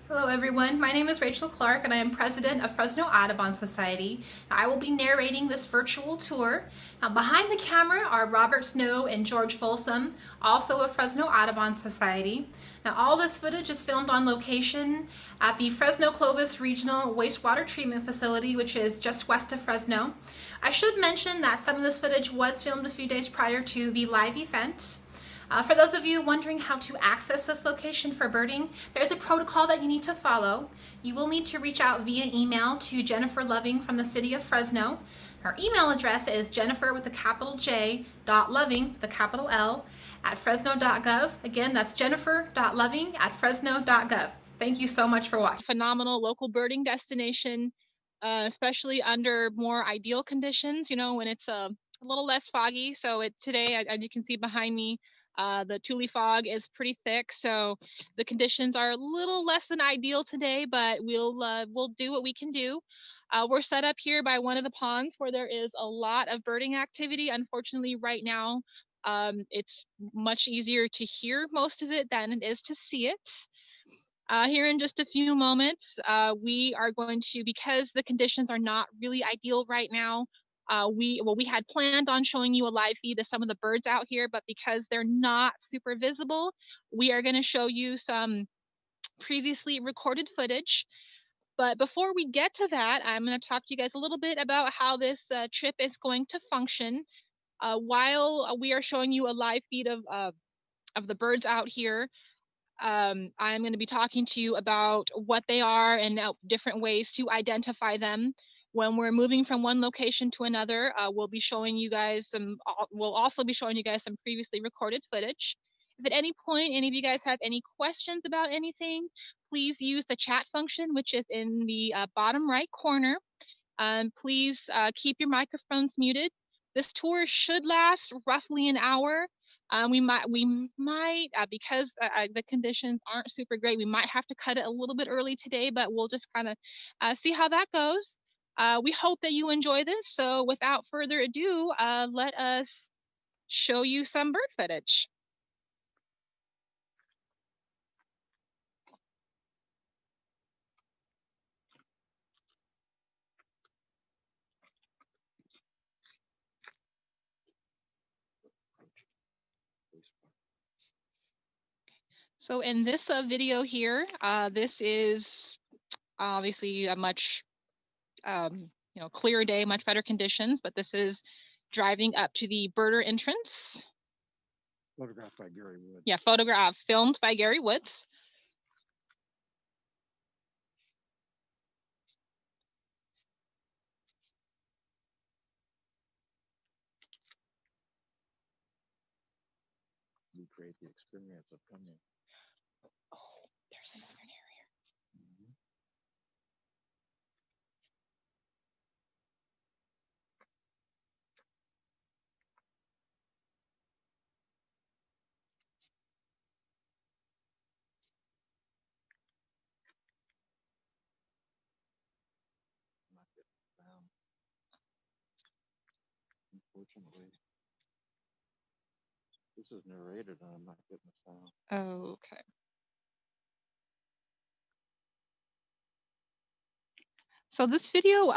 Hello everyone, my name is Rachel Clark and I am president of Fresno Audubon Society. I will be narrating this virtual tour. Now, behind the camera are Robert Snow and George Folsom, also of Fresno Audubon Society. Now all this footage is filmed on location at the Fresno Clovis Regional Wastewater Treatment Facility, which is just west of Fresno. I should mention that some of this footage was filmed a few days prior to the live event. For those of you wondering how to access this location for birding, there's a protocol that you need to follow. You will need to reach out via email to Jennifer Loving from the city of Fresno. Her email address is Jennifer with a capital J .Loving with a capital L at fresno.gov. Again, that's jennifer.loving at fresno.gov. Thank you so much for watching. Phenomenal local birding destination, especially under more ideal conditions, you know, when it's a little less foggy. So today, as you can see behind me, the tule fog is pretty thick, so the conditions are a little less than ideal today, but we'll do what we can do. We're set up here by one of the ponds where there is a lot of birding activity. Unfortunately, right now, it's much easier to hear most of it than it is to see it. Here in just a few moments, we are going to, because the conditions are not really ideal right now, we had planned on showing you a live feed of some of the birds out here, but because they're not super visible, we are going to show you some previously recorded footage. But before we get to that, I'm going to talk to you guys a little bit about how this trip is going to function. While we are showing you a live feed of the birds out here, I'm going to be talking to you about what they are and different ways to identify them. When we're moving from one location to another, we'll be showing you guys we'll also be showing you guys some previously recorded footage. If at any point any of you guys have any questions about anything, please use the chat function, which is in the bottom right corner. Please keep your microphones muted. This tour should last roughly an hour. We might because the conditions aren't super great, we might have to cut it a little bit early today, but we'll just kind of see how that goes. We hope that you enjoy this. So without further ado, let us show you some bird footage. So in this video here, this is obviously a much clearer day, much better conditions, but this is driving up to the birder entrance. Photographed by Gary Woods. Yeah, filmed by Gary Woods. Recreate the experience of coming. Oh, there's another narrator. Mm-hmm. Not getting sound. Unfortunately, this is narrated and I'm not getting the sound. Oh, okay. So this video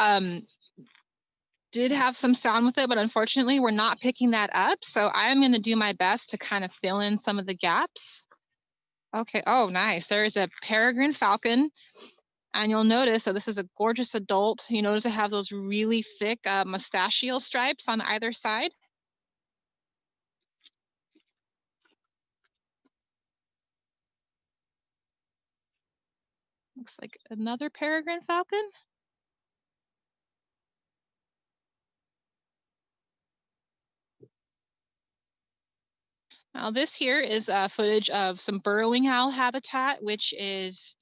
did have some sound with it, but unfortunately we're not picking that up. So I'm going to do my best to kind of fill in some of the gaps. Okay. Oh, nice. There's a peregrine falcon. And you'll notice, so this is a gorgeous adult. You notice it has those really thick mustachio stripes on either side. Looks like another peregrine falcon. Now this here is footage of some burrowing owl habitat, which is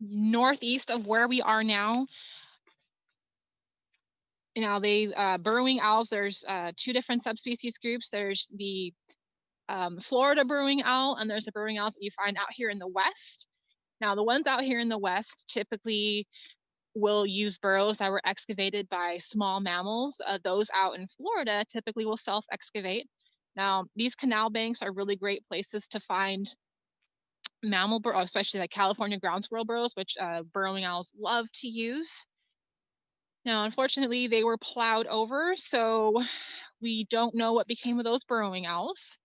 northeast of where we are now. Now they burrowing owls, there's two different subspecies groups. There's the Florida burrowing owl, and there's the burrowing owls that you find out here in the West. Now the ones out here in the West typically will use burrows that were excavated by small mammals. Those out in Florida typically will self-excavate. Now, these canal banks are really great places to find mammal burrows, especially like California ground squirrel burrows, which burrowing owls love to use. Now, unfortunately, they were plowed over, so we don't know what became of those burrowing owls.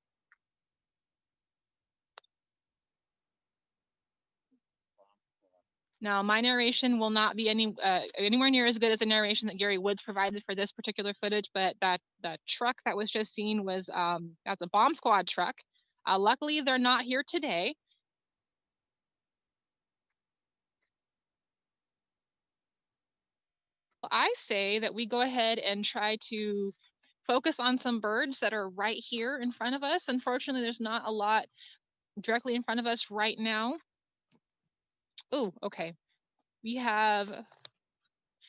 Now, my narration will not be anywhere near as good as the narration that Gary Woods provided for this particular footage, but that truck that was just seen was that's a bomb squad truck. Luckily, they're not here today. I say that we go ahead and try to focus on some birds that are right here in front of us. Unfortunately, there's not a lot directly in front of us right now. Oh, okay. We have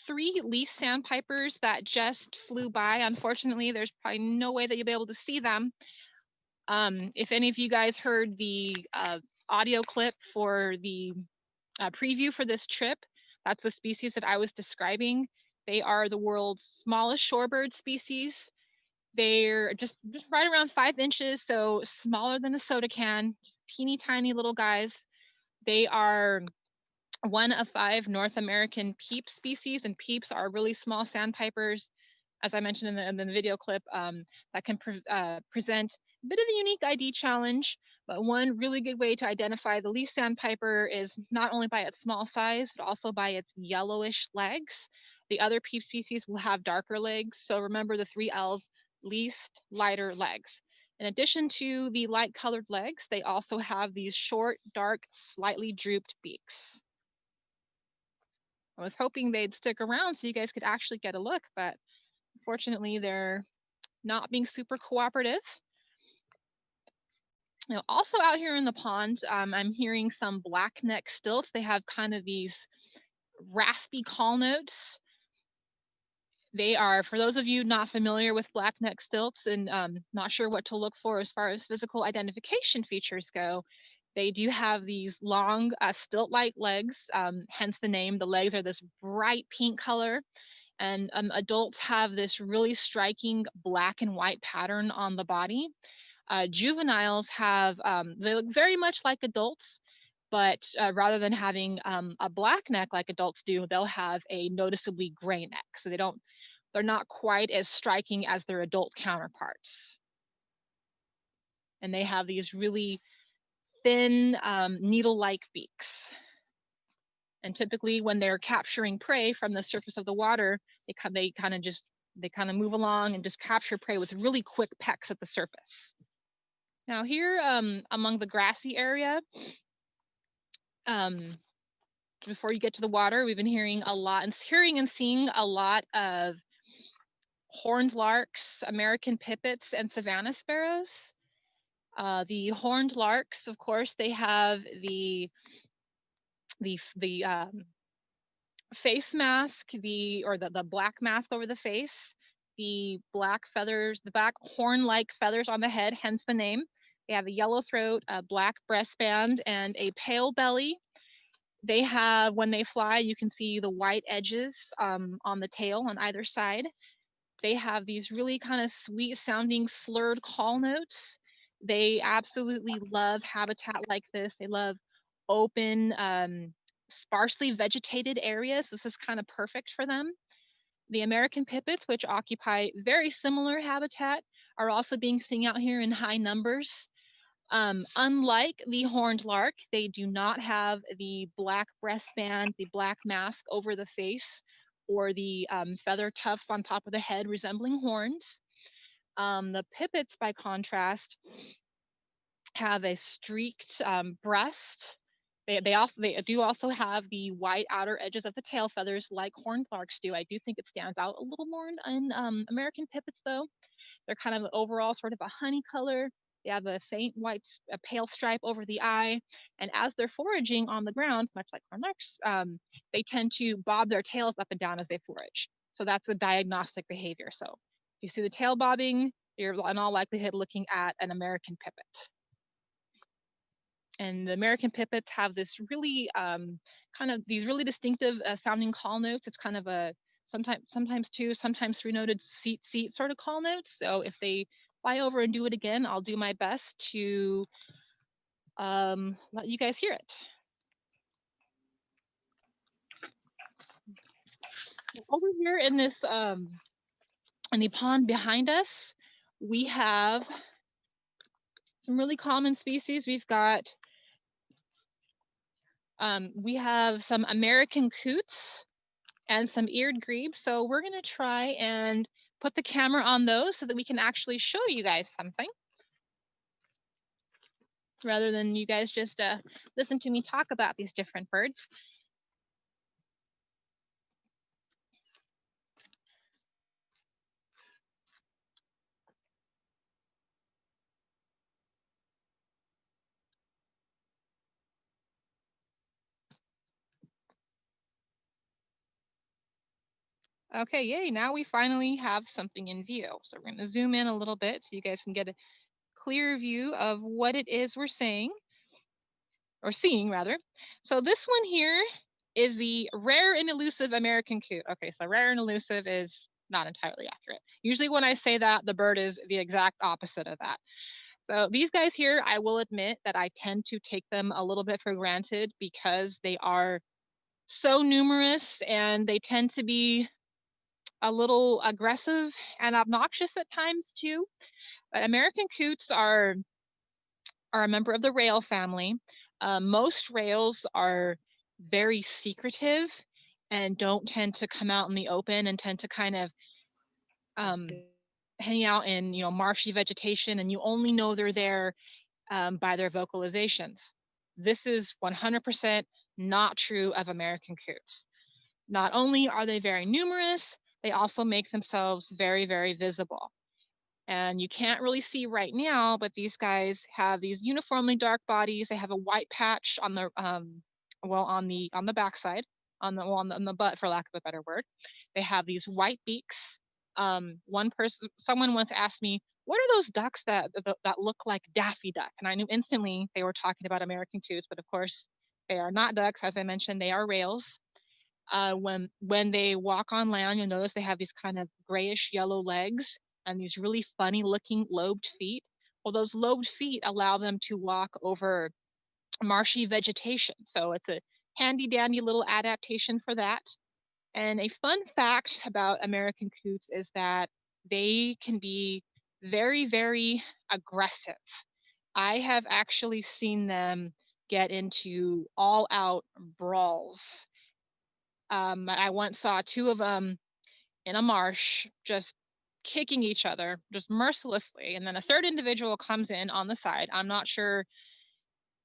3 leaf sandpipers that just flew by. Unfortunately, there's probably no way that you'll be able to see them. If any of you guys heard the audio clip for the preview for this trip, that's the species that I was describing. They are the world's smallest shorebird species. They're just right around 5 inches, so smaller than a soda can, just teeny tiny little guys. They are one of 5 North American peep species, and peeps are really small sandpipers, as I mentioned in the video clip, that can present a bit of a unique ID challenge. But one really good way to identify the leaf sandpiper is not only by its small size, but also by its yellowish legs. The other peep species will have darker legs, so remember the 3 L's: least, lighter, legs. In addition to the light colored legs, they also have these short, dark, slightly drooped beaks. I was hoping they'd stick around so you guys could actually get a look, but unfortunately they're not being super cooperative. Now, also out here in the pond, I'm hearing some black-neck stilts. They have kind of these raspy call notes. They are, for those of you not familiar with black-neck stilts and not sure what to look for as far as physical identification features go, they do have these long stilt-like legs, hence the name. The legs are this bright pink color, and adults have this really striking black and white pattern on the body. Juveniles have, they look very much like adults, but rather than having a black neck like adults do, they'll have a noticeably gray neck. So they're not quite as striking as their adult counterparts. And they have these really thin needle-like beaks. And typically when they're capturing prey from the surface of the water, they kind of move along and just capture prey with really quick pecks at the surface. Now here among the grassy area, before you get to the water, we've been hearing and seeing a lot of horned larks, American pipits, and savanna sparrows. The horned larks, of course, they have the face mask, the black mask over the face, the black feathers, the black horn-like feathers on the head, hence the name. They have a yellow throat, a black breastband, and a pale belly. They have, when they fly, you can see the white edges on the tail on either side. They have these really kind of sweet sounding slurred call notes. They absolutely love habitat like this. They love open, sparsely vegetated areas. This is kind of perfect for them. The American pipits, which occupy very similar habitat, are also being seen out here in high numbers. Unlike the horned lark, they do not have the black breastband, the black mask over the face, or the feather tufts on top of the head resembling horns. The pipits, by contrast, have a streaked breast. They do also have the white outer edges of the tail feathers like horned larks do. I do think it stands out a little more in American pipits though. They're kind of overall sort of a honey color. They have a faint white, a pale stripe over the eye. And as they're foraging on the ground, much like horned larks, they tend to bob their tails up and down as they forage. So that's a diagnostic behavior. So if you see the tail bobbing, you're in all likelihood looking at an American pipit. And the American pipits have this really kind of these really distinctive sounding call notes. It's kind of a sometimes 2, sometimes 3 noted seat sort of call notes. So if they fly over and do it again, I'll do my best to let you guys hear it. Over here in this in the pond behind us, we have some really common species. We have some American coots and some eared grebes. So we're gonna try and put the camera on those so that we can actually show you guys something, rather than you guys just listen to me talk about these different birds. Okay, yay, now we finally have something in view. So we're gonna zoom in a little bit so you guys can get a clear view of what it is we're saying, or seeing rather. So this one here is the rare and elusive American coot. Okay, so rare and elusive is not entirely accurate. Usually when I say that, the bird is the exact opposite of that. So these guys here, I will admit that I tend to take them a little bit for granted because they are so numerous and they tend to be a little aggressive and obnoxious at times too. But American coots are a member of the rail family. Most rails are very secretive and don't tend to come out in the open and tend to kind of hang out in marshy vegetation, and you only know they're there by their vocalizations. This is 100% not true of American coots. Not only are they very numerous, they also make themselves very, very visible. And you can't really see right now, but these guys have these uniformly dark bodies. They have a white patch on the on the backside, on the butt, for lack of a better word. They have these white beaks. Someone once asked me, "What are those ducks that look like Daffy Duck?" And I knew instantly they were talking about American coots, but of course they are not ducks. As I mentioned, they are rails. When they walk on land, you'll notice they have these kind of grayish yellow legs and these really funny looking lobed feet. Well, those lobed feet allow them to walk over marshy vegetation. So it's a handy dandy little adaptation for that. And a fun fact about American coots is that they can be very, very aggressive. I have actually seen them get into all out brawls. I once saw two of them in a marsh just kicking each other just mercilessly, and then a third individual comes in on the side. I'm not sure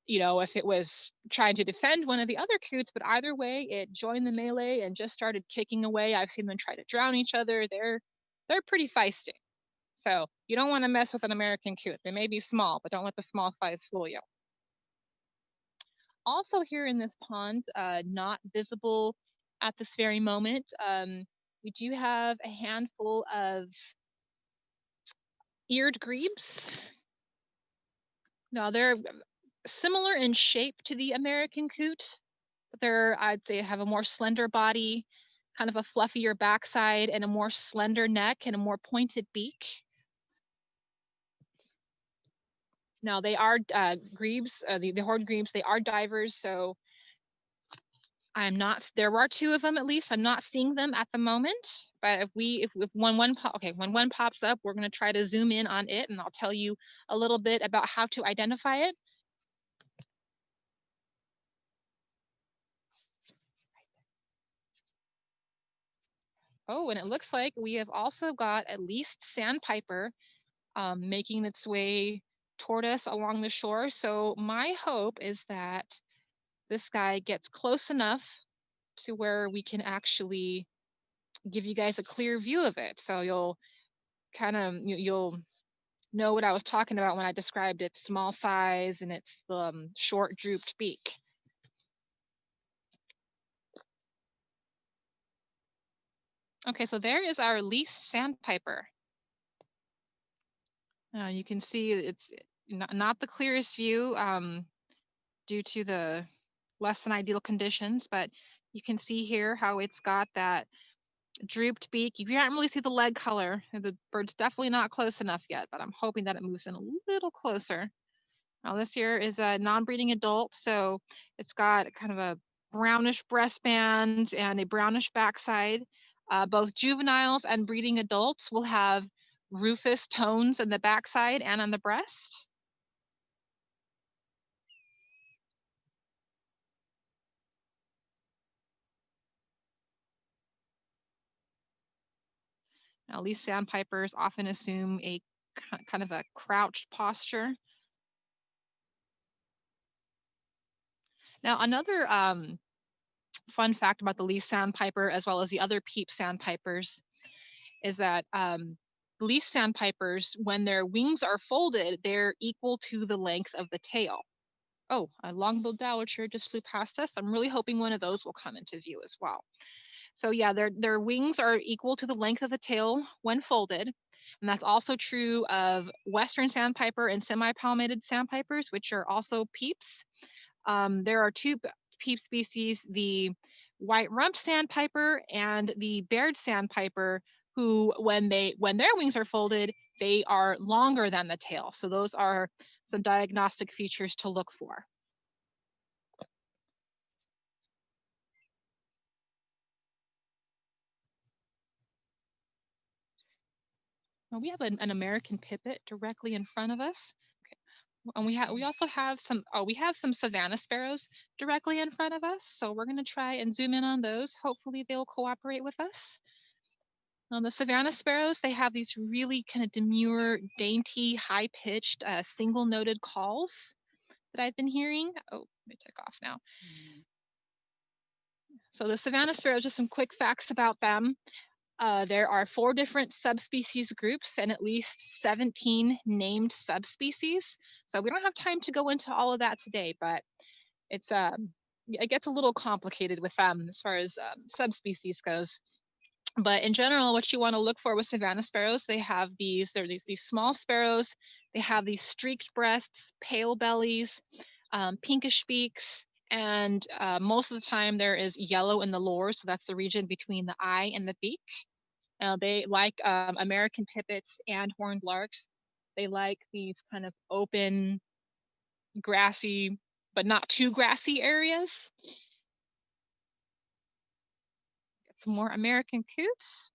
if it was trying to defend one of the other coots, but either way it joined the melee and just started kicking away. I've seen them try to drown each other. They're pretty feisty, so you don't want to mess with an American coot. They may be small, but don't let the small size fool you. Also here in this pond, not visible at this very moment, we do have a handful of eared grebes. Now they're similar in shape to the American coot, but I'd say, have a more slender body, kind of a fluffier backside, and a more slender neck and a more pointed beak. Now they are grebes, the horned grebes. They are divers, so there are two of them at least. I'm not seeing them at the moment, but when one pops up, we're going to try to zoom in on it, and I'll tell you a little bit about how to identify it. Oh, and it looks like we have also got at least sandpiper making its way toward us along the shore. So my hope is that this guy gets close enough to where we can actually give you guys a clear view of it. So you'll know what I was talking about when I described its small size and its short drooped beak. Okay, so there is our least sandpiper. You can see it's not the clearest view due to the less than ideal conditions, but you can see here how it's got that drooped beak. You can't really see the leg color. The bird's definitely not close enough yet, but I'm hoping that it moves in a little closer. Now this here is a non-breeding adult, so it's got kind of a brownish breastband and a brownish backside. Both juveniles and breeding adults will have rufous tones in the backside and on the breast. Now these sandpipers often assume a kind of a crouched posture. Now another fun fact about the leaf sandpiper, as well as the other peep sandpipers, is that leaf sandpipers, when their wings are folded, they're equal to the length of the tail. Oh, a long-billed dowitcher just flew past us. I'm really hoping one of those will come into view as well. So yeah, their wings are equal to the length of the tail when folded. And that's also true of Western sandpiper and semi-palmated sandpipers, which are also peeps. There are two peep species, the white rump sandpiper and the bared sandpiper, who when their wings are folded, they are longer than the tail. So those are some diagnostic features to look for. Now we have an American pipit directly in front of us. Okay. And we also have some savanna sparrows directly in front of us. So we're going to try and zoom in on those. Hopefully they'll cooperate with us. The savanna sparrows, they have these really kind of demure, dainty, high-pitched, single-noted calls that I've been hearing. Oh, they took off now. So the savanna sparrows, just some quick facts about them. There are 4 different subspecies groups and at least 17 named subspecies. So we don't have time to go into all of that today, but it gets a little complicated with them as far as subspecies goes. But in general, what you want to look for with savanna sparrows, they're these small sparrows. They have these streaked breasts, pale bellies, pinkish beaks, and most of the time there is yellow in the lore. So that's the region between the eye and the beak. They like American pipits and horned larks. They like these kind of open, grassy, but not too grassy areas. Get some more American coots.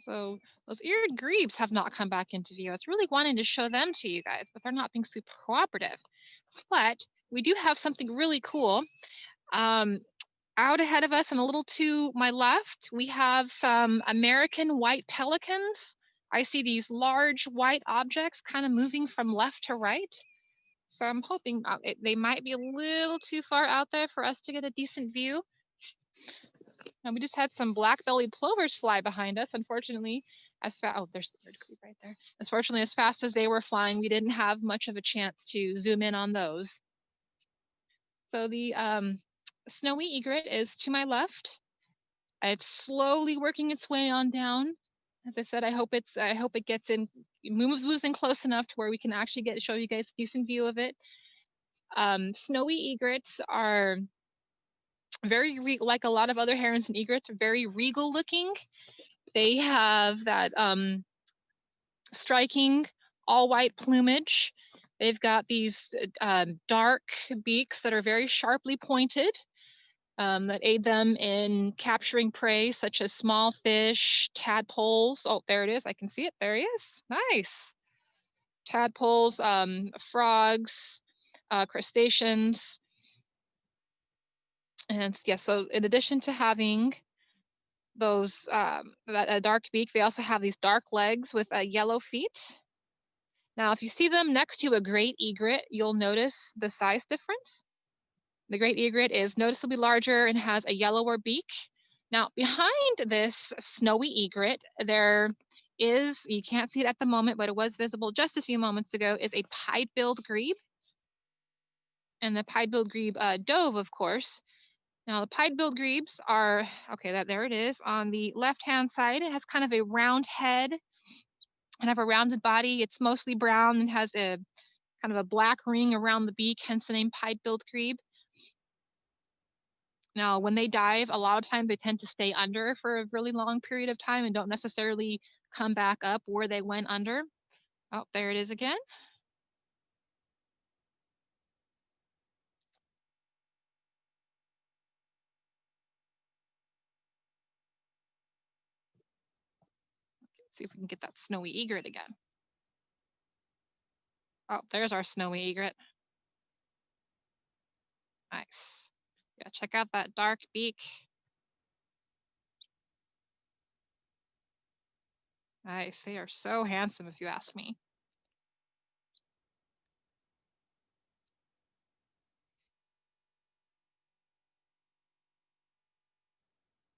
So those eared grebes have not come back into view. I was really wanting to show them to you guys, but they're not being super cooperative. But we do have something really cool. Out ahead of us and a little to my left, we have some American white pelicans. I see these large white objects kind of moving from left to right. So I'm hoping they might be a little too far out there for us to get a decent view. And we just had some black-bellied plovers fly behind us. Unfortunately, there's the bird group right there. Unfortunately, as fast as they were flying, we didn't have much of a chance to zoom in on those. So the snowy egret is to my left. It's slowly working its way on down. As I said, I hope it gets in, moves in close enough to where we can actually show you guys a decent view of it. Snowy egrets are very like a lot of other herons and egrets, are very regal looking. They have that striking all white plumage. They've got these dark beaks that are very sharply pointed, that aid them in capturing prey such as small fish, tadpoles. Oh, there it is. I can see it. There he is. Nice. Tadpoles, frogs, crustaceans. And yeah, so in addition to having those that dark beak, they also have these dark legs with yellow feet. Now, if you see them next to a great egret, you'll notice the size difference. The great egret is noticeably larger and has a yellower beak. Now, behind this snowy egret, there is, you can't see it at the moment, but it was visible just a few moments ago, is a pied-billed grebe. And the pied-billed grebe dove, of course. Now the pied-billed grebes are, okay, there it is. On the left-hand side, it has kind of a round head and have a rounded body. It's mostly brown and has a kind of a black ring around the beak, hence the name pied-billed grebe. Now, when they dive, a lot of times they tend to stay under for a really long period of time and don't necessarily come back up where they went under. Oh, there it is again. Let's see if we can get that snowy egret again. Oh, there's our snowy egret. Nice. Yeah, check out that dark beak. Nice. They are so handsome, if you ask me.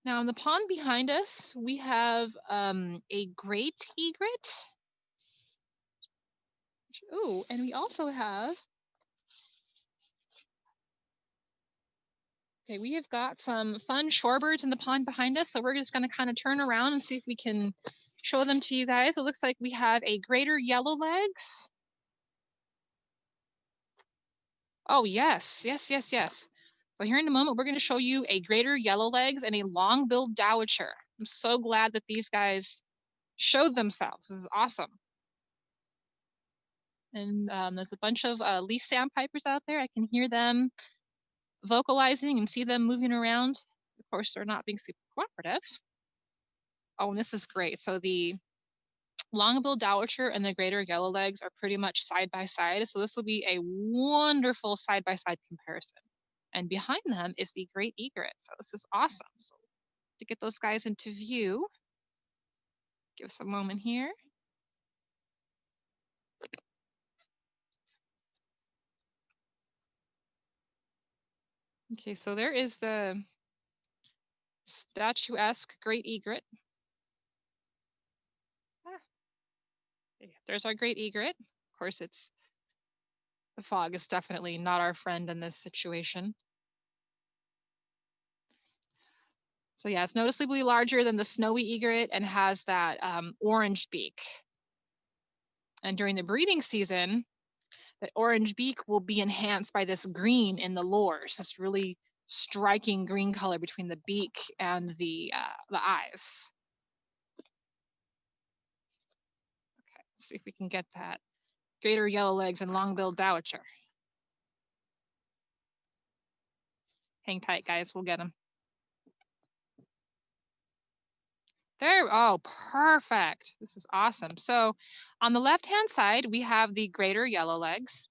Now, in the pond behind us, we have a great egret. Ooh, and we also have, okay, we have got some fun shorebirds in the pond behind us. So we're just going to kind of turn around and see if we can show them to you guys. It looks like we have a greater yellowlegs. Oh, yes, yes, yes, yes. So here in a moment, we're going to show you a greater yellowlegs and a long-billed dowitcher. I'm so glad that these guys showed themselves. This is awesome. And there's a bunch of leaf sandpipers out there. I can hear them vocalizing and see them moving around. Of course, they're not being super cooperative. Oh, and this is great. So the long-billed dowitcher and the greater yellowlegs are pretty much side by side. So this will be a wonderful side-by-side comparison. And behind them is the great egret. So this is awesome. So to get those guys into view, give us a moment here. Okay, so there is the statuesque great egret. There's our great egret. Of course, the fog is definitely not our friend in this situation. So yeah, it's noticeably larger than the snowy egret and has that orange beak. And during the breeding season, the orange beak will be enhanced by this green in the lores, this really striking green color between the beak and the eyes. Okay, let's see if we can get that greater yellowlegs and long-billed dowitcher. Hang tight, guys. We'll get them. There, oh, perfect. This is awesome. So on the left-hand side, we have the greater yellowlegs.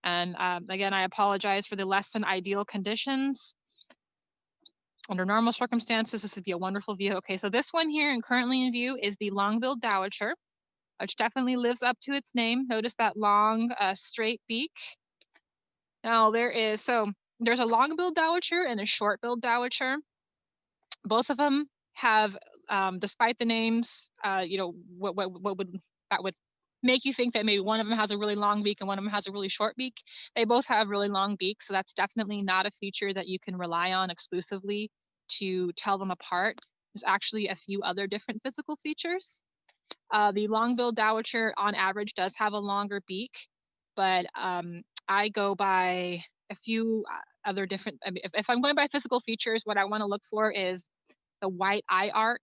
And again, I apologize for the less than ideal conditions. Under normal circumstances, this would be a wonderful view. Okay, so this one here and currently in view is the long-billed dowitcher, which definitely lives up to its name. Notice that long, straight beak. Now there's a long-billed dowitcher and a short-billed dowitcher. Both of them have, despite the names, what would that would make you think that maybe one of them has a really long beak and one of them has a really short beak. They both have really long beaks, so that's definitely not a feature that you can rely on exclusively to tell them apart. There's actually a few other different physical features. The long-billed dowitcher on average does have a longer beak, but I go by a few other different, if I'm going by physical features, what I want to look for is the white eye arc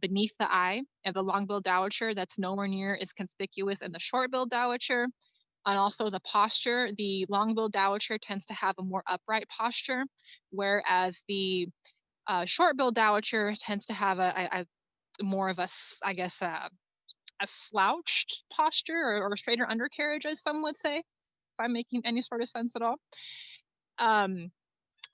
beneath the eye of the long-billed dowitcher that's nowhere near as conspicuous in the short-billed dowitcher. And also the posture, the long-billed dowitcher tends to have a more upright posture, whereas the short-billed dowitcher tends to have a more of a, I guess, a slouched posture or straighter undercarriage, as some would say, if I'm making any sort of sense at all.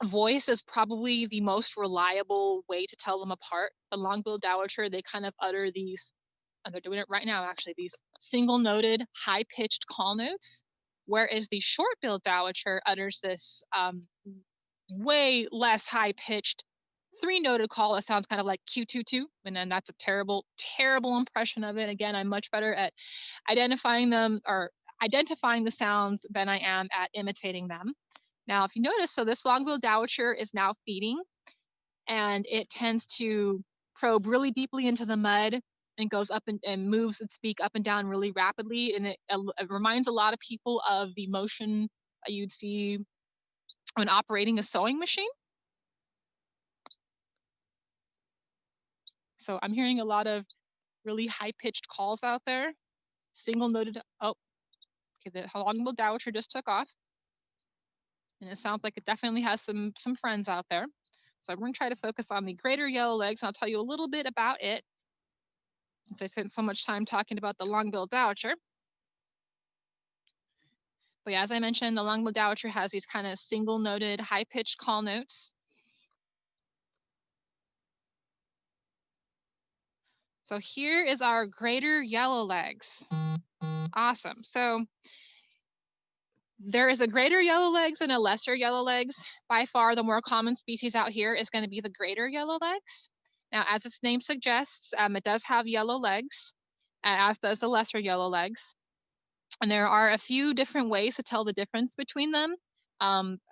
Voice is probably the most reliable way to tell them apart. The long-billed dowitcher, they kind of utter these, and they're doing it right now actually, these single-noted, high-pitched call notes, whereas the short-billed dowitcher utters this way less high-pitched, three-noted call that sounds kind of like Q22, and then that's a terrible, terrible impression of it. Again, I'm much better at identifying them or identifying the sounds than I am at imitating them. Now, if you notice, so this long-billed dowitcher is now feeding, and it tends to probe really deeply into the mud and goes up and moves its beak up and down really rapidly. And it reminds a lot of people of the motion you'd see when operating a sewing machine. So I'm hearing a lot of really high-pitched calls out there. Single-noted, oh, okay, the long-billed dowitcher just took off. And it sounds like it definitely has some friends out there. So we're gonna try to focus on the greater yellow legs, and I'll tell you a little bit about it, since I spent so much time talking about the long-billed dowitcher. But yeah, as I mentioned, the long-billed dowitcher has these kind of single-noted, high-pitched call notes. So here is our greater yellow legs. Awesome. So there is a greater yellow legs and a lesser yellow legs. By far, the more common species out here is going to be the greater yellow legs. Now, as its name suggests, it does have yellow legs, as does the lesser yellow legs. And there are a few different ways to tell the difference between them,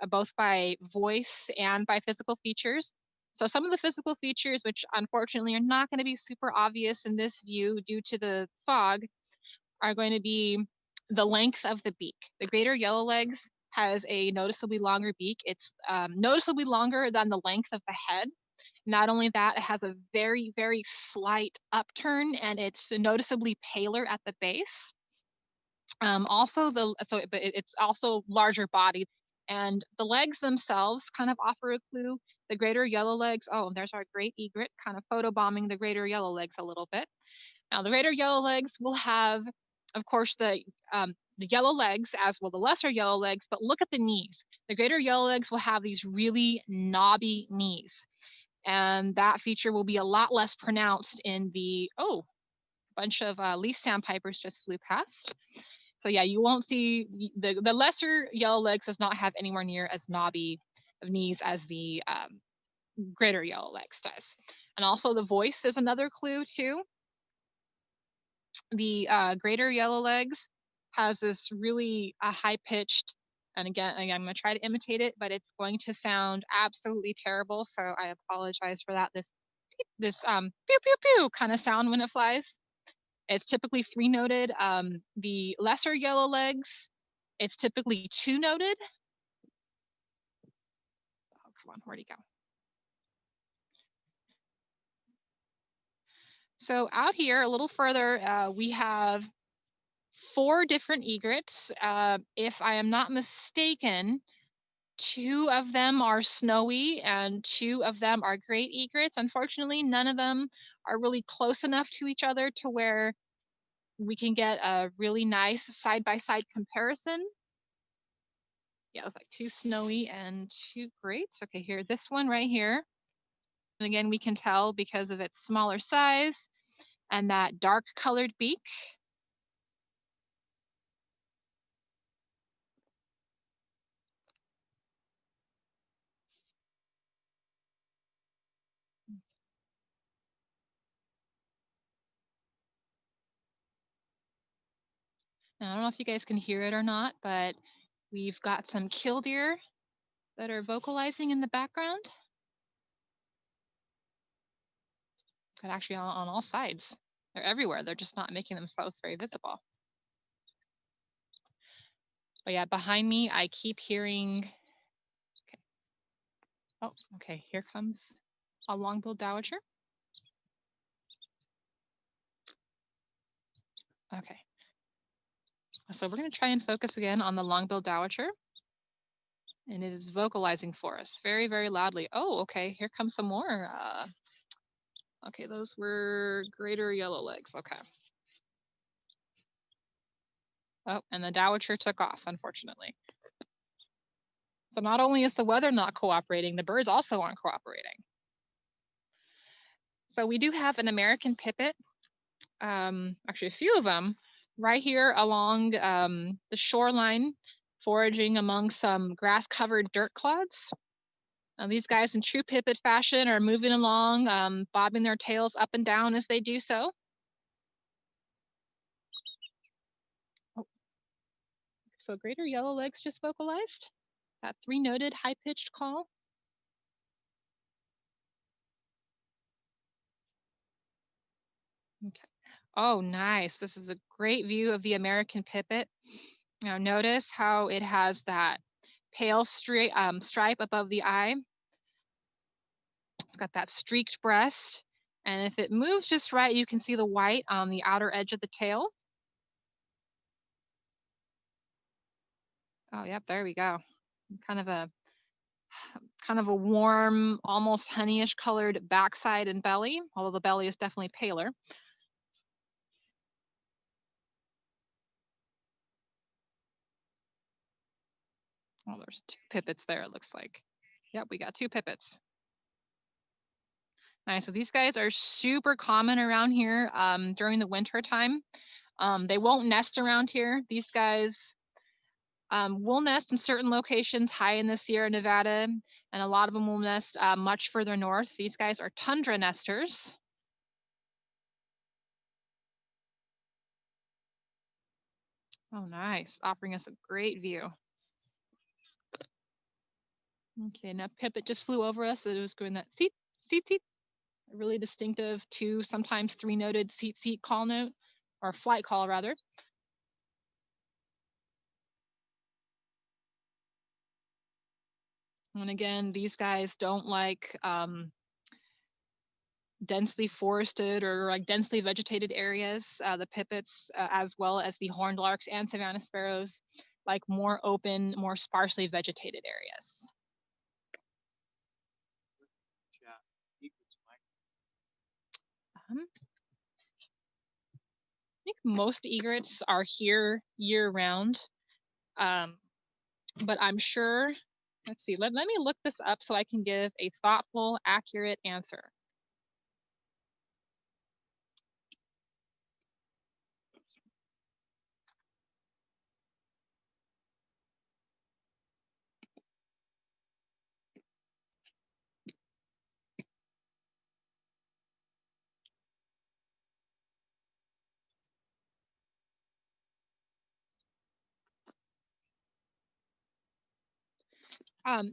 both by voice and by physical features. So some of the physical features, which unfortunately are not going to be super obvious in this view due to the fog, are going to be the length of the beak. The greater yellow legs has a noticeably longer beak. It's noticeably longer than the length of the head. Not only that, it has a very, very slight upturn, and it's noticeably paler at the base. But it's also larger bodied, and the legs themselves kind of offer a clue. The greater yellow legs, oh, there's our great egret kind of photobombing the greater yellow legs a little bit. Now, the greater yellow legs will have, of course, the yellow legs, as will the lesser yellow legs, but look at the knees. The greater yellow legs will have these really knobby knees, and that feature will be a lot less pronounced in the, oh, a bunch of leaf sandpipers just flew past. So yeah, you won't see, the lesser yellow legs does not have anywhere near as knobby of knees as the greater yellow legs does. And also the voice is another clue too. The greater yellow legs has this really high-pitched, and again, I'm going to try to imitate it, but it's going to sound absolutely terrible, so I apologize for that. This pew pew pew kind of sound when it flies. It's typically 3-noted. The lesser yellow legs, it's typically 2-noted. Oh, come on, where'd he go? So out here, a little further, we have 4 different egrets. If I am not mistaken, 2 of them are snowy and 2 of them are great egrets. Unfortunately, none of them are really close enough to each other to where we can get a really nice side-by-side comparison. Yeah, it's like 2 snowy and 2 greats. Okay, here, this one right here. And again, we can tell because of its smaller size and that dark colored beak. Now, I don't know if you guys can hear it or not, but we've got some killdeer that are vocalizing in the background. And actually on all sides. They're everywhere. They're just not making themselves very visible. But yeah, behind me, I keep hearing, okay. Oh, okay, here comes a long-billed dowitcher. Okay. So we're going to try and focus again on the long-billed dowitcher. And it is vocalizing for us very, very loudly. Oh, okay, here comes some more. Okay, those were greater yellow legs. Okay. Oh, and the dowitcher took off, unfortunately. So not only is the weather not cooperating, the birds also aren't cooperating. So we do have an American pipit, actually a few of them, right here along the shoreline, foraging among some grass-covered dirt clods. These guys in true pipit fashion are moving along, bobbing their tails up and down as they do so. Oh. So greater yellow legs just vocalized. That three-noted high-pitched call. Okay. Oh, nice. This is a great view of the American pipit. Now notice how it has that pale stripe above the eye. It's got that streaked breast. And if it moves just right, you can see the white on the outer edge of the tail. Oh, yep, there we go. Kind of a warm, almost honeyish colored backside and belly, although the belly is definitely paler. Oh, there's two pipits there, it looks like. Yep, we got two pipits. Nice. So these guys are super common around here during the winter time. They won't nest around here. These guys will nest in certain locations high in the Sierra Nevada, and a lot of them will nest much further north. These guys are tundra nesters. Oh, nice. Offering us a great view. Okay, now pipit just flew over us. So it was going that seat, seat, seat. A really distinctive two, sometimes three-noted seat, seat call note, or flight call rather. And again, these guys don't like densely forested or like densely vegetated areas. The pipits, as well as the horned larks and savanna sparrows, like more open, more sparsely vegetated areas. I think most egrets are here year-round, but I'm sure. Let's see. Let me look this up so I can give a thoughtful, accurate answer.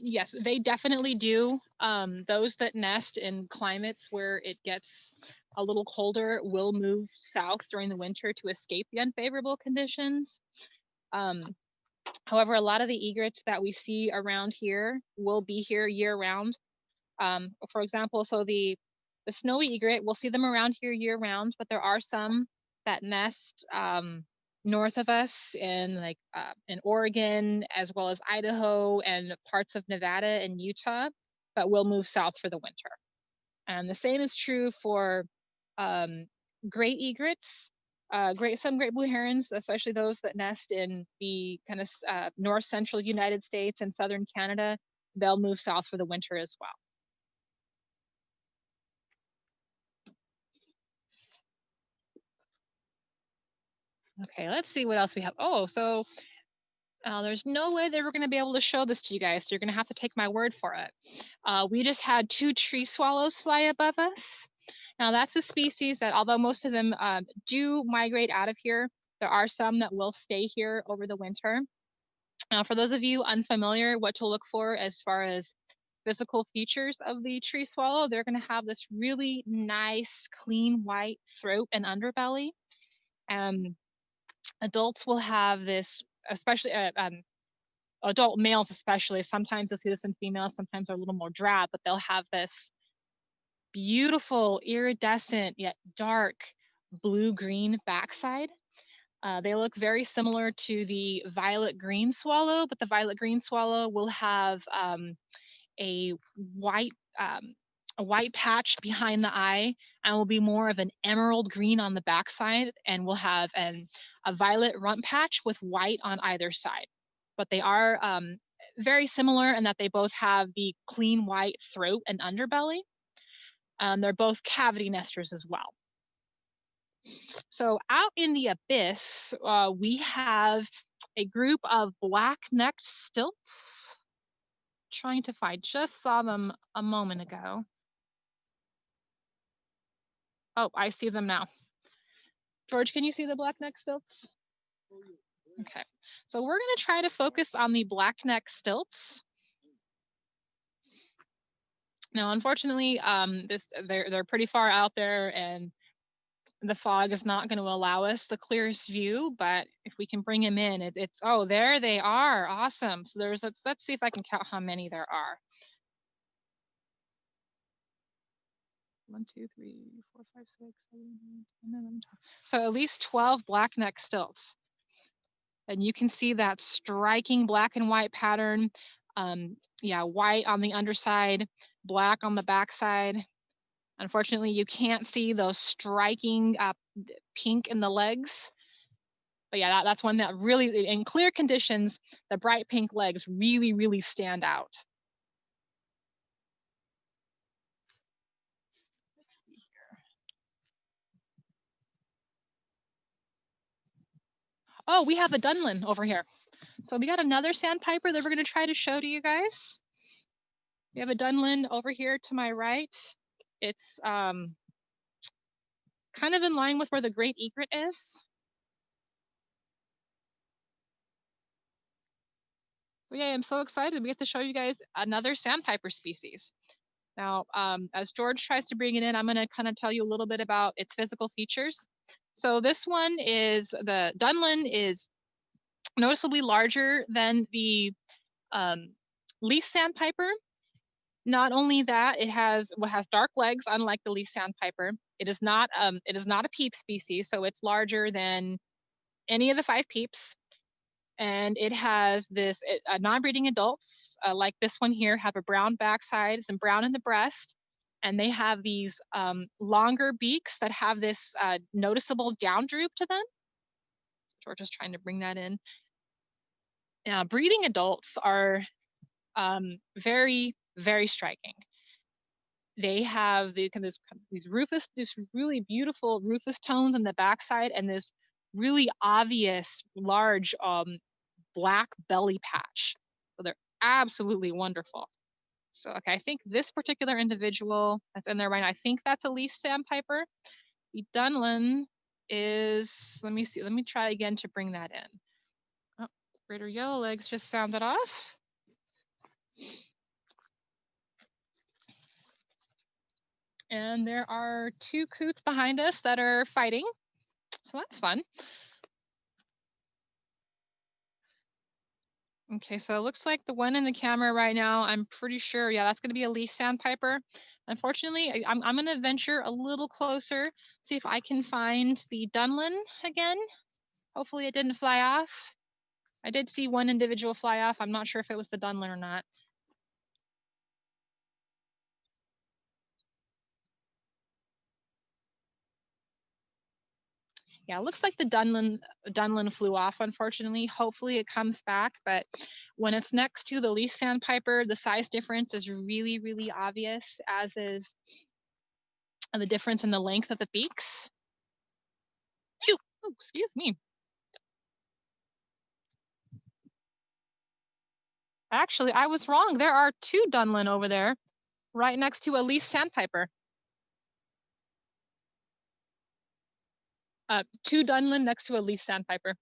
Yes, they definitely do. Those that nest in climates where it gets a little colder will move south during the winter to escape the unfavorable conditions. However, a lot of the egrets that we see around here will be here year round. For example, so the snowy egret, we'll see them around here year round, but there are some that nest north of us in in Oregon, as well as Idaho and parts of Nevada and Utah, but will move south for the winter. And the same is true for gray egrets, some great blue herons, especially those that nest in the kind of north central United States and southern Canada. They'll move south for the winter as well. Okay, let's see what else we have. Oh, so there's no way they were going to be able to show this to you guys, so you're going to have to take my word for it. We just had two tree swallows fly above us. Now that's a species that, although most of them do migrate out of here, there are some that will stay here over the winter. Now, for those of you unfamiliar, what to look for as far as physical features of the tree swallow, they're going to have this really nice, clean white throat and underbelly. Adults will have this, especially adult males especially. Sometimes you'll see this in females, sometimes they're a little more drab, but they'll have this beautiful, iridescent, yet dark blue-green backside. They look very similar to the violet green swallow, but the violet green swallow will have a white patch behind the eye, and will be more of an emerald green on the backside, and will have a violet rump patch with white on either side. But they are very similar in that they both have the clean white throat and underbelly. They're both cavity nesters as well. So out in the abyss, we have a group of black-necked stilts. Trying to find, just saw them a moment ago. Oh, I see them now. George, can you see the black-necked stilts? Okay, so we're going to try to focus on the black-necked stilts. Now, unfortunately, they're pretty far out there, and the fog is not going to allow us the clearest view. But if we can bring them in, it's oh, there they are, awesome. So let's see if I can count how many there are. 1, 2, 3, 4, 5, 6, 7, 8, 9, 10, 11, 12. So at least 12 black-necked stilts. And you can see that striking black and white pattern. Yeah, white on the underside, black on the backside. Unfortunately, you can't see those striking pink in the legs. But yeah, that's one that really, in clear conditions, the bright pink legs really, really stand out. Let's see here. Oh, we have a Dunlin over here. So we got another sandpiper that we're going to try to show to you guys. We have a Dunlin over here to my right. It's kind of in line with where the great egret is. But yeah, I'm so excited. We get to show you guys another sandpiper species. Now, as George tries to bring it in, I'm going to kind of tell you a little bit about its physical features. So this one is, the Dunlin is noticeably larger than the leaf sandpiper. Not only that, it has dark legs, unlike the leaf sandpiper. It is not a peep species, so it's larger than any of the 5 peeps. And it has this non-breeding adults, like this one here, have a brown backside, some brown in the breast, and they have these longer beaks that have this noticeable down droop to them. George is trying to bring that in. Now, breeding adults are very, very striking. They have these really beautiful rufous tones on the backside, and this really obvious large black belly patch. So they're absolutely wonderful. So, okay, I think this particular individual that's in there right now, I think that's a leaf sandpiper. The Dunlin is, let me see, let me try again to bring that in. Oh, greater yellow legs just sounded off. And there are 2 coots behind us that are fighting. So that's fun. Okay, so it looks like the one in the camera right now, I'm pretty sure, yeah, that's going to be a leaf sandpiper. Unfortunately, I'm going to venture a little closer, see if I can find the Dunlin again. Hopefully it didn't fly off. I did see one individual fly off. I'm not sure if it was the Dunlin or not. Yeah, it looks like the Dunlin flew off, unfortunately. Hopefully it comes back, but when it's next to the leaf sandpiper, the size difference is really, really obvious, as is the difference in the length of the beaks. Phew, oh, excuse me. Actually, I was wrong. There are 2 Dunlin over there, right next to a leaf sandpiper. 2 Dunlin next to a leaf sandpiper.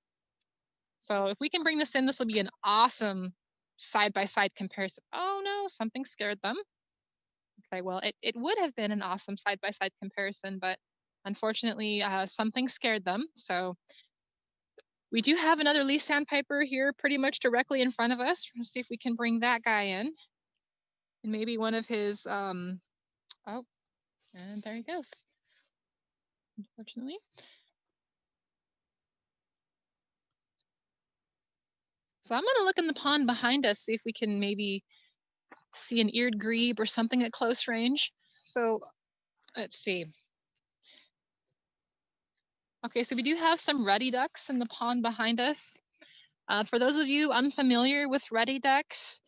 So if we can bring this in, this will be an awesome side-by-side comparison. Oh no, something scared them. Okay, well, it would have been an awesome side-by-side comparison, but unfortunately, something scared them. So we do have another leaf sandpiper here pretty much directly in front of us. Let's see if we can bring that guy in. And maybe one of his, oh, and there he goes, unfortunately. So I'm gonna look in the pond behind us, see if we can maybe see an eared grebe or something at close range. So let's see. Okay, so we do have some ruddy ducks in the pond behind us. For those of you unfamiliar with ruddy ducks,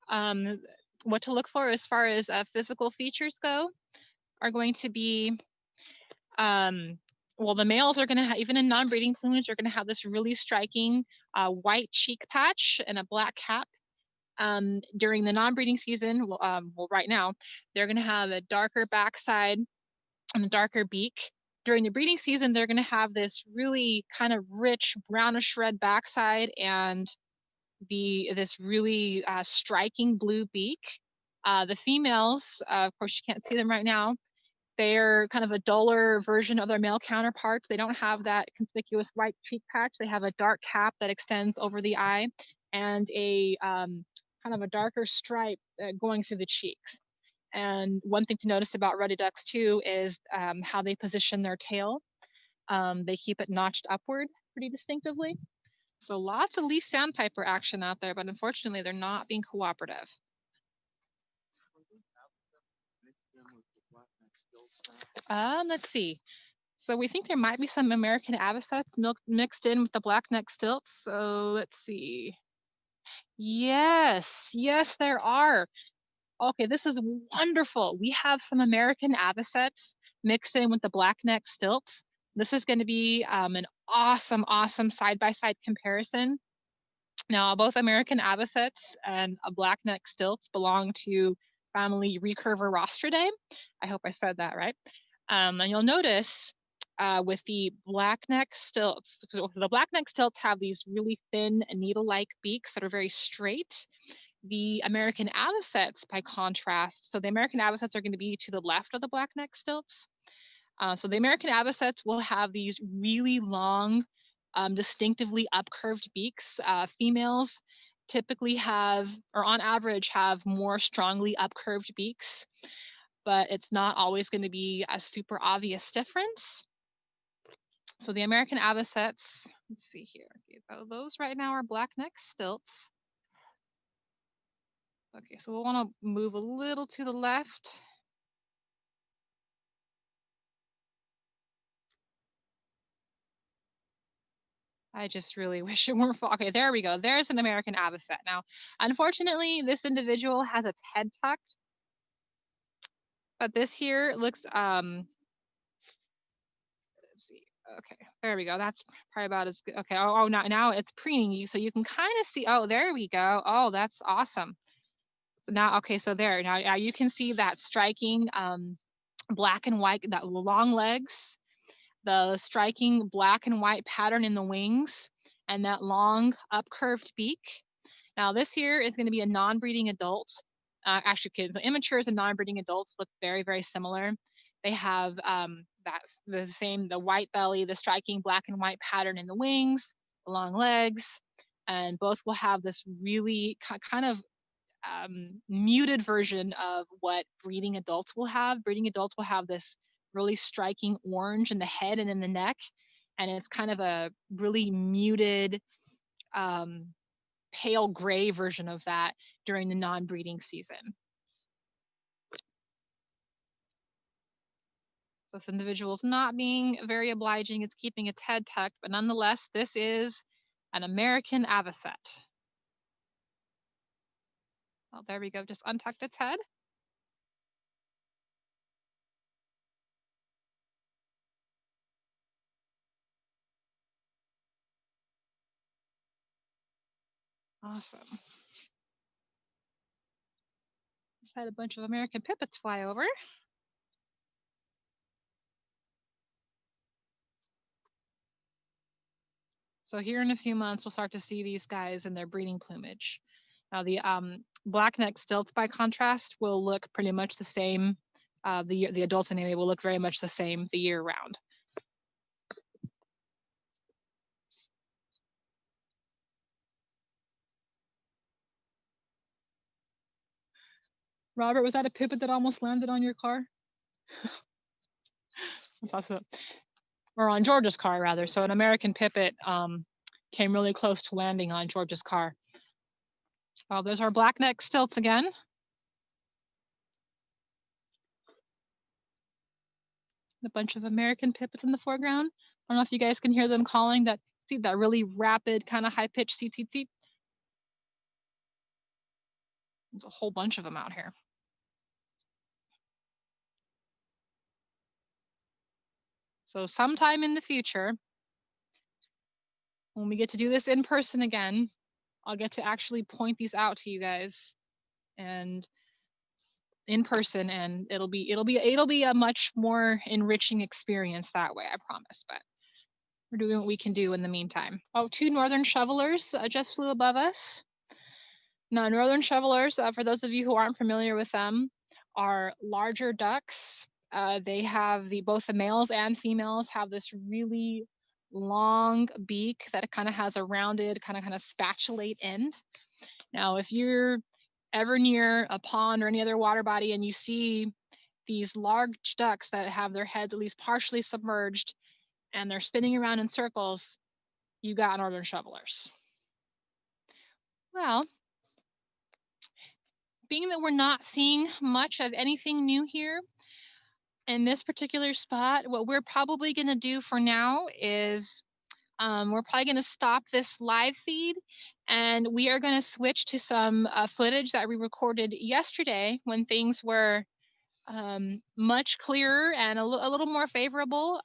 what to look for as far as physical features go are going to be, well, the males are going to have, even in non-breeding plumage, are going to have this really striking white cheek patch and a black cap. During the non-breeding season, well, right now, they're going to have a darker backside and a darker beak. During the breeding season, they're going to have this really kind of rich brownish red backside and this really striking blue beak. The females, of course, you can't see them right now. They're kind of a duller version of their male counterparts. They don't have that conspicuous white cheek patch. They have a dark cap that extends over the eye and a kind of a darker stripe going through the cheeks. And one thing to notice about ruddy ducks too is how they position their tail. They keep it notched upward pretty distinctively. So lots of leaf sandpiper action out there, but unfortunately they're not being cooperative. Let's see. So we think there might be some American avocets mixed in with the black-necked stilts. So let's see. Yes, yes, there are. Okay, this is wonderful. We have some American avocets mixed in with the black-necked stilts. This is going to be an awesome, awesome side-by-side comparison. Now, both American avocets and black-necked stilts belong to family Recurvorostridae. I hope I said that right. And you'll notice with the black-necked stilts, the black-necked stilts have these really thin needle-like beaks that are very straight. The American avocets, by contrast, so the American avocets are going to be to the left of the black-necked stilts. So the American avocets will have these really long, distinctively upcurved beaks. Females typically have, or on average, have more strongly upcurved beaks, but it's not always going to be a super obvious difference. So the American avocets, let's see here. Okay, so those right now are black-necked stilts. Okay, so we'll want to move a little to the left. I just really wish it weren't okay, there we go. There's an American avocet. Now, unfortunately, this individual has its head tucked, but this here looks, let's see. Okay, there we go. That's probably about as good. Okay, oh, now it's preening you, so you can kind of see, oh, there we go. Oh, that's awesome. So now, okay, so there, now you can see that striking black and white, that long legs, the striking black and white pattern in the wings, and that long upcurved beak. Now this here is going to be a non-breeding adult. Actually, kids, the immatures and non-breeding adults look very, very similar. They have that's the same, the white belly, the striking black and white pattern in the wings, the long legs, and both will have this really kind of muted version of what breeding adults will have. Breeding adults will have this really striking orange in the head and in the neck, and it's kind of a really muted pale gray version of that during the non-breeding season. This individual is not being very obliging. It's keeping its head tucked, but nonetheless, this is an American avocet. Oh, there we go, just untucked its head. Awesome. Just had a bunch of American pipits fly over. So here in a few months, we'll start to see these guys in their breeding plumage. Now the black-necked stilts, by contrast, will look pretty much the same. The adults anyway will look very much the same the year round. Robert, was that a pipit that almost landed on your car? Or on George's car, rather. So an American pipit came really close to landing on George's car. Oh, there's our black-necked stilts again. A bunch of American pipits in the foreground. I don't know if you guys can hear them calling that. See that really rapid, kind of high-pitched seep, seep, seep. There's a whole bunch of them out here. So sometime in the future, when we get to do this in person again, I'll get to actually point these out to you guys and in person, and it'll be a much more enriching experience that way, I promise. But we're doing what we can do in the meantime. Oh, two northern shovelers just flew above us. Now, northern shovelers, for those of you who aren't familiar with them, are larger ducks. They have both the males and females have this really long beak that kind of has a rounded, kind of spatulate end. Now, if you're ever near a pond or any other water body and you see these large ducks that have their heads at least partially submerged and they're spinning around in circles, you got northern shovelers. Well, being that we're not seeing much of anything new here in this particular spot, what we're probably going to do for now is we're probably going to stop this live feed and we are going to switch to some footage that we recorded yesterday when things were much clearer and a little more favorable.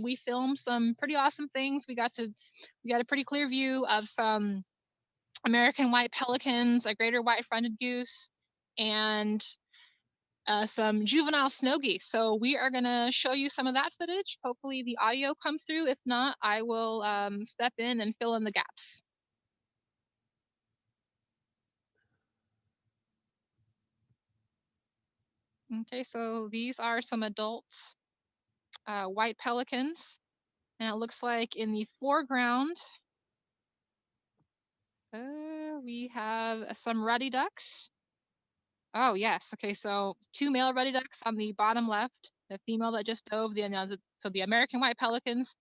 We filmed some pretty awesome things. We got a pretty clear view of some American white pelicans, a greater white-fronted goose, and some juvenile snow geese. So we are going to show you some of that footage. Hopefully the audio comes through. If not, I will step in and fill in the gaps. Okay, so these are some adult white pelicans. And it looks like in the foreground, we have some ruddy ducks. Oh, yes. Okay, so 2 male ruddy ducks on the bottom left, the female that just dove. So the American white pelicans,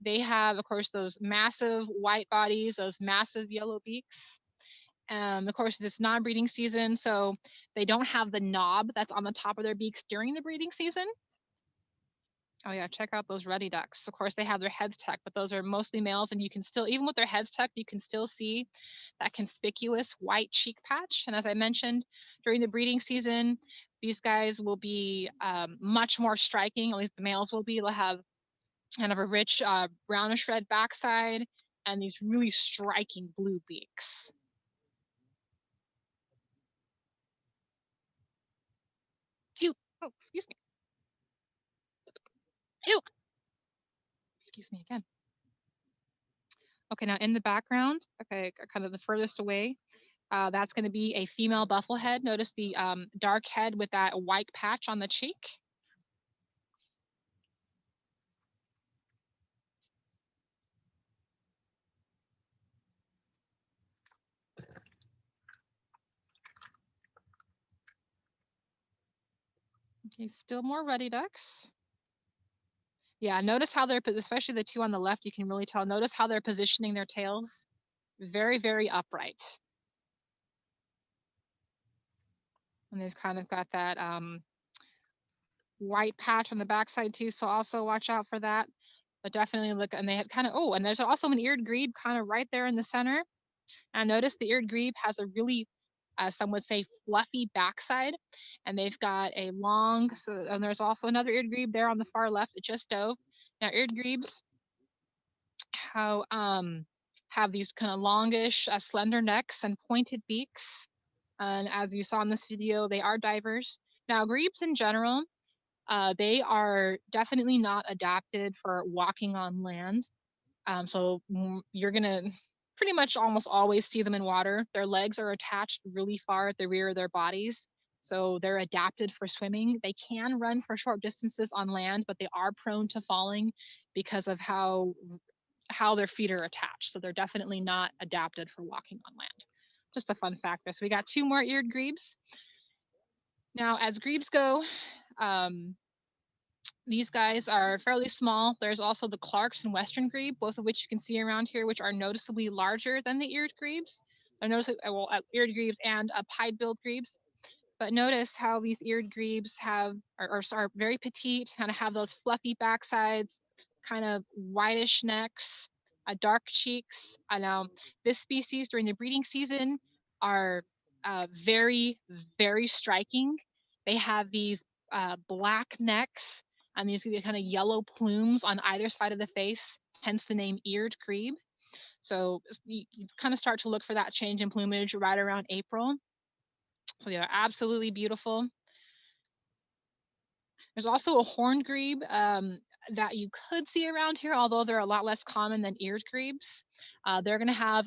they have, of course, those massive white bodies, those massive yellow beaks. Of course, it's non-breeding season, so they don't have the knob that's on the top of their beaks during the breeding season. Oh yeah, check out those ruddy ducks. Of course, they have their heads tucked, but those are mostly males, and you can still, even with their heads tucked, you can still see that conspicuous white cheek patch. And as I mentioned, during the breeding season, these guys will be much more striking, at least the males will be. They'll have kind of a rich brownish red backside and these really striking blue beaks. Phew. Oh, excuse me. Phew. Excuse me again. Okay, now in the background, okay, kind of the furthest away, that's going to be a female bufflehead. Notice the dark head with that white patch on the cheek. Okay, still more ruddy ducks. Yeah, notice how they're, especially the 2 on the left, you can really tell. Notice how they're positioning their tails. Very, very upright. And they've kind of got that white patch on the backside too, so also watch out for that. But definitely look, and they have kind of, oh, and there's also an eared grebe kind of right there in the center. And notice the eared grebe has a really, some would say, fluffy backside, and they've got a long, and there's also another eared grebe there on the far left that just dove. Now eared grebes have these kind of longish, slender necks and pointed beaks. And as you saw in this video, they are divers. Now grebes in general, they are definitely not adapted for walking on land. So you're gonna pretty much almost always see them in water. Their legs are attached really far at the rear of their bodies, so they're adapted for swimming. They can run for short distances on land, but they are prone to falling because of how their feet are attached. So they're definitely not adapted for walking on land. Just a fun fact there. So we got 2 more eared grebes. Now, as grebes go, these guys are fairly small. There's also the Clark's and Western grebe, both of which you can see around here, which are noticeably larger than the eared grebes. They're eared grebes and pied-billed grebes. But notice how these eared grebes are very petite, kind of have those fluffy backsides, kind of whitish necks, dark cheeks. And this species during the breeding season are very, very striking. They have these black necks and these kind of yellow plumes on either side of the face, hence the name eared grebe. So you kind of start to look for that change in plumage right around April. So they're absolutely beautiful. There's also a horned grebe that you could see around here, although they're a lot less common than eared grebes. they're going to have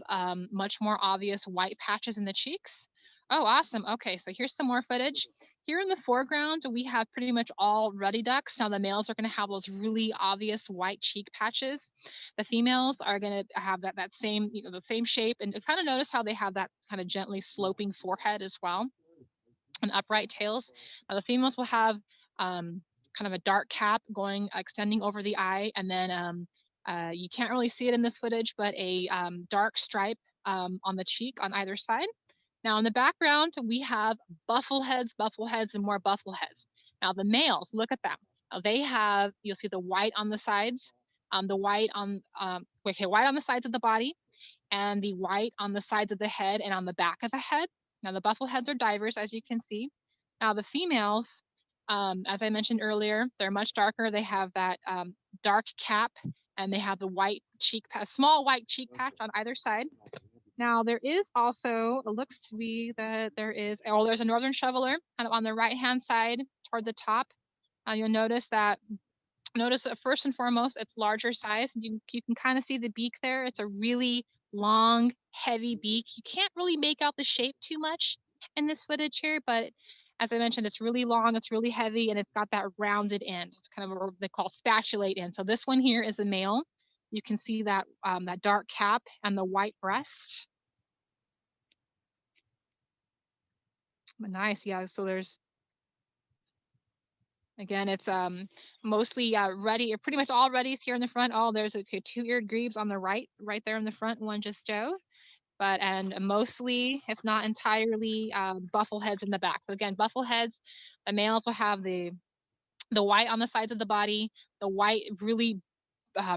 much more obvious white patches in the cheeks. Oh, awesome. Okay, so here's some more footage. Here in the foreground, we have pretty much all ruddy ducks. Now the males are going to have those really obvious white cheek patches. The females are going to have that same, the same shape, and kind of notice how they have that kind of gently sloping forehead as well, and upright tails. Now the females will have kind of a dark cap going extending over the eye, and then you can't really see it in this footage, but a dark stripe on the cheek on either side. Now in the background, we have buffleheads, and more buffleheads. Now the males, look at them. Now they have, you'll see the white on the sides, the white on, white on the sides of the body, and the white on the sides of the head and on the back of the head. Now the buffleheads are divers, as you can see. Now the females, as I mentioned earlier, they're much darker. They have that dark cap, and they have the white cheek, small white cheek patch on either side. Now there is also, it looks to be that there is, there's a northern shoveler kind of on the right-hand side toward the top. You'll notice that, first and foremost, it's larger size. You can kind of see the beak there. It's a really long, heavy beak. You can't really make out the shape too much in this footage here, but as I mentioned, it's really long, it's really heavy, and it's got that rounded end. It's kind of what they call spatulate end. So this one here is a male. You can see that that dark cap and the white breast. Nice, yeah. So there's, again, it's mostly ruddy, or pretty much all ruddies here in the front. There's two-eared grebes on the right there in the front, one just dove. And mostly, if not entirely, buffleheads in the back. So again, buffleheads, the males will have the white on the sides of the body, the white, really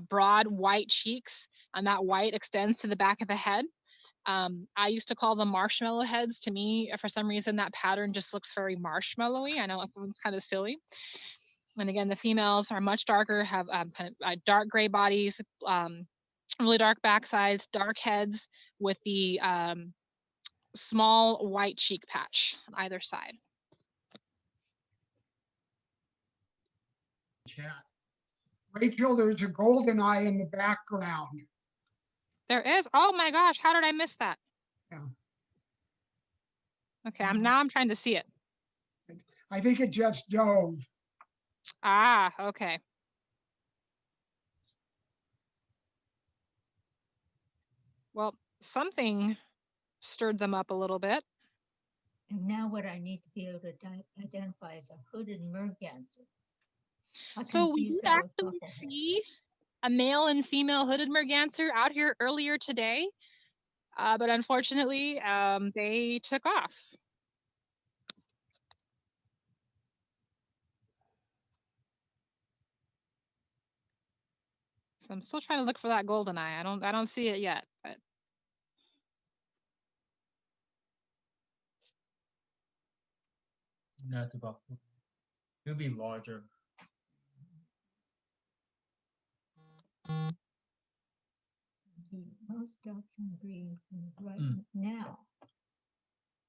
broad white cheeks, and that white extends to the back of the head. I used to call them marshmallow heads. To me, for some reason, that pattern just looks very marshmallowy. I know it's kind of silly. And again, the females are much darker, have kind of dark gray bodies, really dark backsides, dark heads with the small white cheek patch on either side. Chat. Rachel, there's a golden eye in the background. There is? Oh my gosh, how did I miss that? Yeah. Okay, now I'm trying to see it. I think it just dove. Ah, okay. Well, something stirred them up a little bit. And now what I need to be able to identify is a hooded merganser. So we did actually see a male and female hooded merganser out here earlier today, but unfortunately, they took off. So I'm still trying to look for that golden eye. I don't see it yet, but. That's about. It'll be larger. Most ducks in breeding right now.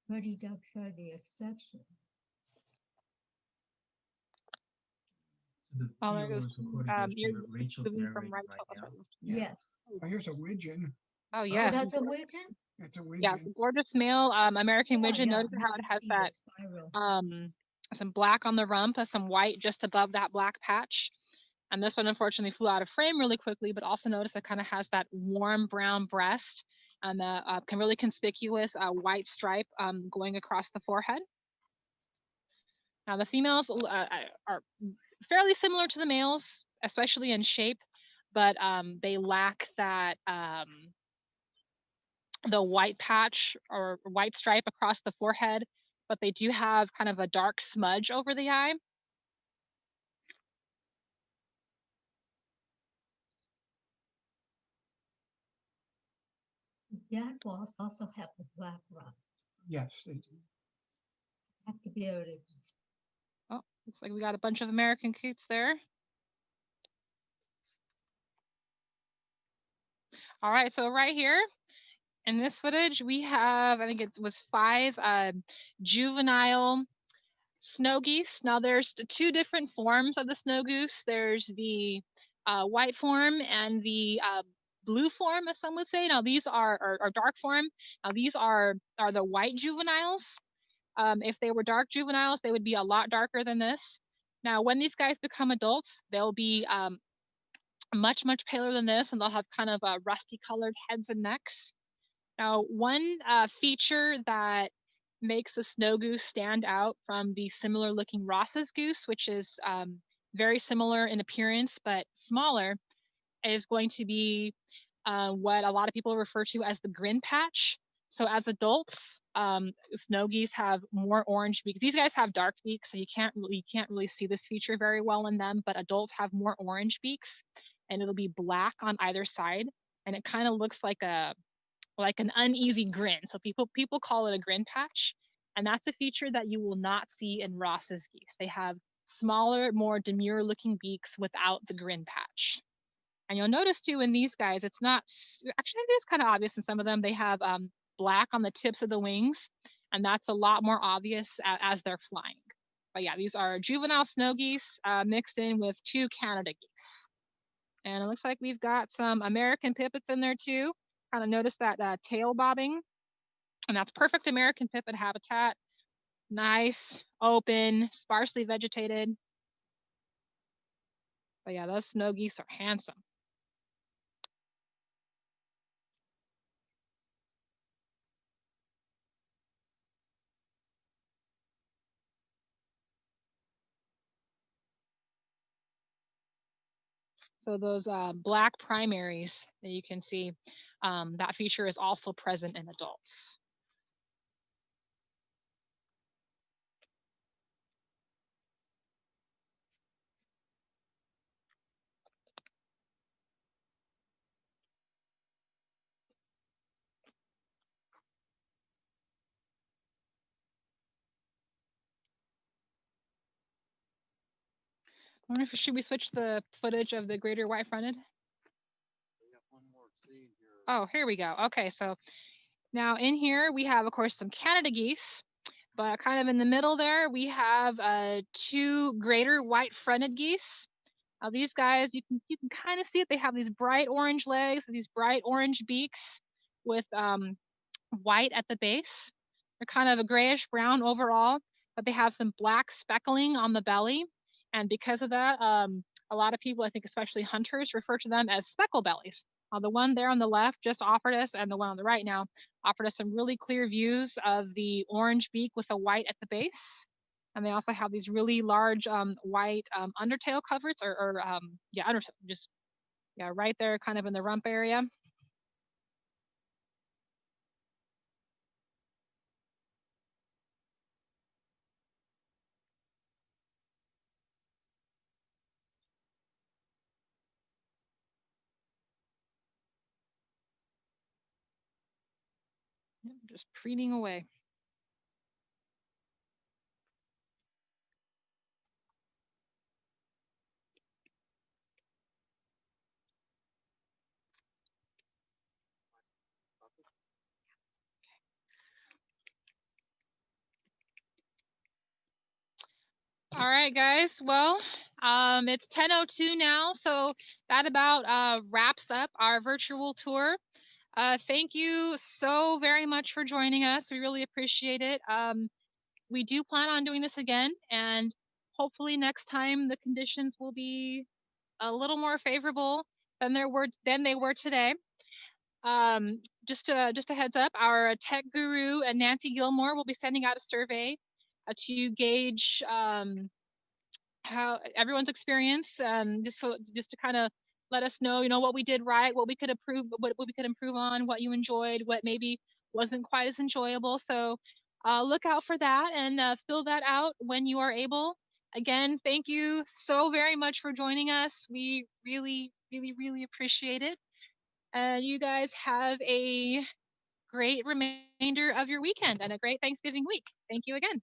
Ruddy ducks are the exception. The there goes, you're Rachel's from right now. Yes. Oh, here's a widgeon. Oh, yes. Oh, that's a widgeon? That's a widgeon. Yeah, gorgeous male American widgeon. Notice how it has that some black on the rump, some white just above that black patch. And this one unfortunately flew out of frame really quickly, but also notice it kind of has that warm brown breast and the really conspicuous white stripe going across the forehead. Now the females are fairly similar to the males, especially in shape, but they lack that the white patch or white stripe across the forehead, but they do have kind of a dark smudge over the eye. Jaguars also have the black rump. Yes, they do. Have to be able to. Oh, looks like we got a bunch of American coots there. All right, so right here in this footage, we have, I think it was 5 juvenile snow geese. Now there's 2 different forms of the snow goose. There's the white form and the blue form, as some would say. Now these are dark form. Now these are the white juveniles. If they were dark juveniles, they would be a lot darker than this. Now, when these guys become adults, they'll be much, much paler than this, and they'll have kind of rusty colored heads and necks. Now, one feature that makes the snow goose stand out from the similar looking Ross's goose, which is very similar in appearance but smaller, is going to be what a lot of people refer to as the grin patch. So as adults, snow geese have more orange beaks. These guys have dark beaks, so you can't really see this feature very well in them, but adults have more orange beaks, and it'll be black on either side, and it kind of looks like an uneasy grin. So people call it a grin patch, and that's a feature that you will not see in Ross's geese. They have smaller, more demure looking beaks without the grin patch. And you'll notice too in these guys, it's not, actually it is kind of obvious in some of them. They have black on the tips of the wings, and that's a lot more obvious as they're flying. But yeah, these are juvenile snow geese mixed in with 2 Canada geese. And it looks like we've got some American pipits in there too. Kind of notice that tail bobbing, and that's perfect American pipit habitat. Nice, open, sparsely vegetated. But yeah, those snow geese are handsome. So those black primaries that you can see, that feature is also present in adults. I wonder if should we switch the footage of the greater white-fronted? We got one more seed here. Oh, here we go. Okay, so now in here we have, of course, some Canada geese, but kind of in the middle there we have 2 greater white-fronted geese. Now these guys, you can kind of see it. They have these bright orange legs, these bright orange beaks with white at the base. They're kind of a grayish brown overall, but they have some black speckling on the belly. And because of that, a lot of people, I think especially hunters, refer to them as speckle bellies. The one there on the left just offered us, and the one on the right now, offered us some really clear views of the orange beak with the white at the base. And they also have these really large white undertail coverts, undertail, just, right there kind of in the rump area. Just preening away. All right, guys. Well, it's 10:02 now, so that about wraps up our virtual tour. Thank you so very much for joining us. We really appreciate it. We do plan on doing this again, and hopefully next time the conditions will be a little more favorable than they were today. Just a heads up, our tech guru and Nancy Gilmore will be sending out a survey to gauge how everyone's experience, just to kind of let us know, what we did right, what we could improve on, what you enjoyed, what maybe wasn't quite as enjoyable. So look out for that and fill that out when you are able. Again, thank you so very much for joining us. We really, really, really appreciate it. And you guys have a great remainder of your weekend and a great Thanksgiving week. Thank you again.